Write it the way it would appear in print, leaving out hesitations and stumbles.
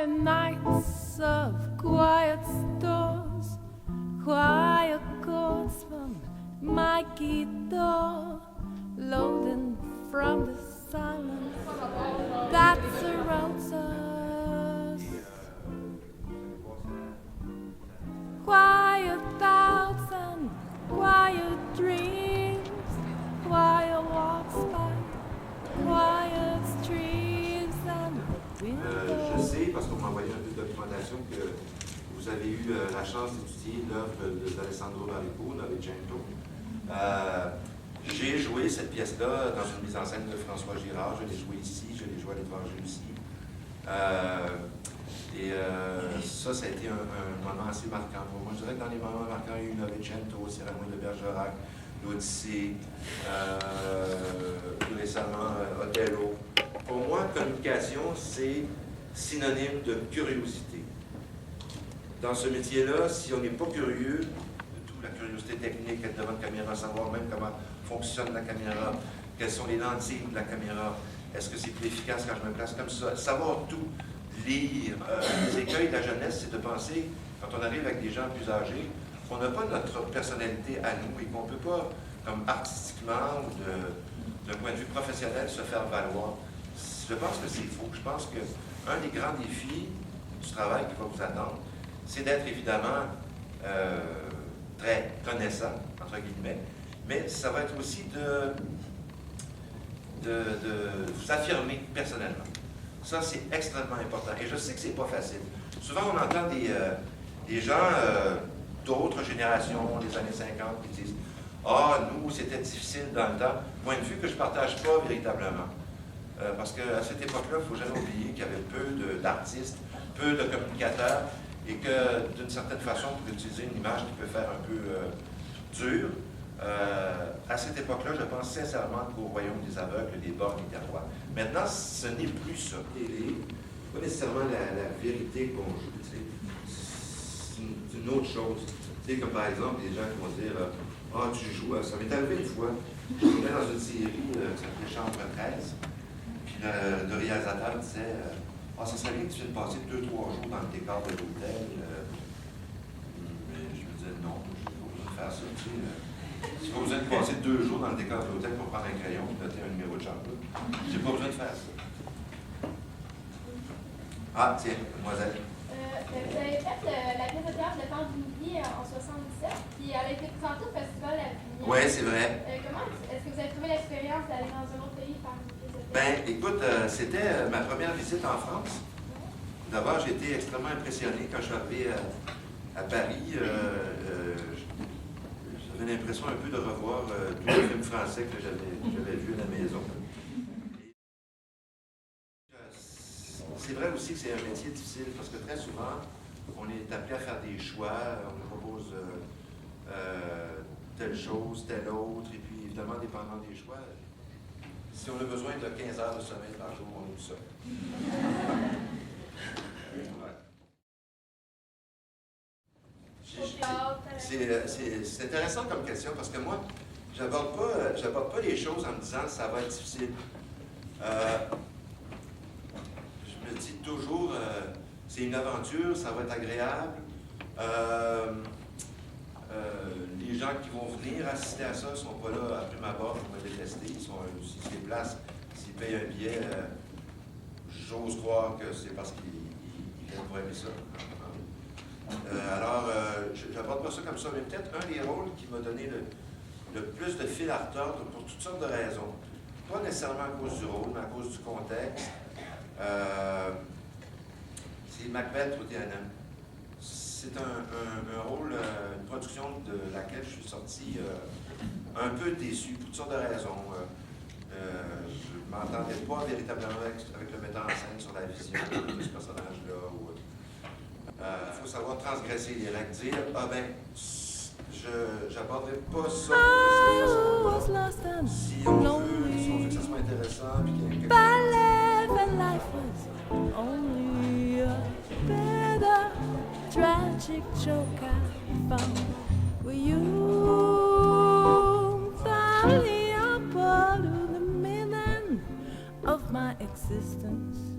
Quiet nights of quiet stores, quiet chords from my guitar, loading from the silence that surrounds us. Quiet thoughts and quiet dreams, quiet walks by quiet streets and Je sais, parce qu'on m'a envoyé un peu de documentation, que vous avez eu la chance d'étudier l'œuvre d'Alessandro Baricco, Novecento. J'ai joué cette pièce-là dans une mise en scène de François Girard. Je l'ai jouée ici, je l'ai jouée à l'étranger aussi. Ça a été un moment assez marquant pour moi. Je dirais que dans les moments marquants, il y a eu Novecento, Cyrano de Bergerac, l'Odyssée, plus récemment Othello. Pour moi, communication, c'est synonyme de curiosité. Dans ce métier-là, si on n'est pas curieux, toute la curiosité technique, être devant la caméra, savoir même comment fonctionne la caméra, quelles sont les lentilles de la caméra, est-ce que c'est plus efficace quand je me place comme ça, savoir tout, lire. Les écueils de la jeunesse, c'est de penser, quand on arrive avec des gens plus âgés, qu'on n'a pas notre personnalité à nous et qu'on ne peut pas, comme artistiquement ou d'un point de vue professionnel, se faire valoir. Je pense que c'est faux. Je pense qu'un des grands défis du travail qui va vous attendre, c'est d'être évidemment très connaissant, entre guillemets, mais ça va être aussi de vous affirmer personnellement. Ça, c'est extrêmement important. Et je sais que c'est pas facile. Souvent, on entend des gens d'autres générations, des années 50, qui disent « Ah, nous, c'était difficile dans le temps ». Point de vue que je ne partage pas véritablement. Parce qu'à cette époque-là, il ne faut jamais oublier qu'il y avait peu d'artistes, peu de communicateurs, et que, d'une certaine façon, pour utiliser une image qui peut faire un peu dure, à cette époque-là, je pense sincèrement qu'au royaume des aveugles, des borgnes et des rois. Maintenant, ce n'est plus ça. Pas nécessairement la vérité qu'on joue, c'est une autre chose. Tu sais, comme par exemple, des gens qui vont dire « Ah, tu joues », ça m'est arrivé une fois. Je jouais dans une série qui s'appelait Chambre 13, puis le réalisateur disait « Ah, ça serait bien que tu viennes passer 2-3 jours dans le décor de l'hôtel. » Mais je me disais « Non, je n'ai pas besoin de faire ça. » Tu sais, si pas besoin de passer 2 jours dans le décor de l'hôtel pour prendre un crayon et noter un numéro de chambre, j'ai pas besoin de faire ça. Ah, tiens, mademoiselle. Vous avez fait la pièce de théâtre Le Temps d'une vie en 77, puis elle a été présentée au Festival à Avignon. Oui, c'est vrai. Comment est-ce que vous avez trouvé l'expérience d'aller dans un autre pays faire une pièce de théâtre? Ben, écoute, c'était ma première visite en France. D'abord, j'ai été extrêmement impressionné quand je suis arrivé à Paris. J'avais l'impression un peu de revoir tous les films français que j'avais vus à la maison. C'est vrai aussi que c'est un métier difficile parce que très souvent, on est appelé à faire des choix, on nous propose telle chose, telle autre, et puis évidemment, dépendant des choix, si on a besoin de 15 heures de sommeil par jour, on est tout seul. C'est intéressant comme question parce que moi, j'aborde pas les choses en me disant ça va être difficile. Je me dis toujours, c'est une aventure, ça va être agréable. Les gens qui vont venir assister à ça ne sont pas là à prime abord pour me détester. S'ils se déplacent, s'ils payent un billet, j'ose croire que c'est parce qu'ils viennent pour aimer ça. Alors, je n'aborde pas ça comme ça, mais peut-être un des rôles qui m'a donné le plus de fil à retordre pour toutes sortes de raisons. Pas nécessairement à cause du rôle, mais à cause du contexte. C'est Macbeth au TNM. C'est un rôle, une production de laquelle je suis sorti un peu déçu pour toutes sortes de raisons. Je ne m'entendais pas véritablement avec le metteur en scène sur la vision de ce personnage-là. Il faut savoir transgresser les règles, dire « Ah ben, je n'aborderai pas ça si on veut que ça soit intéressant. » Tragic joke I found where you found the apple to the meaning of my existence.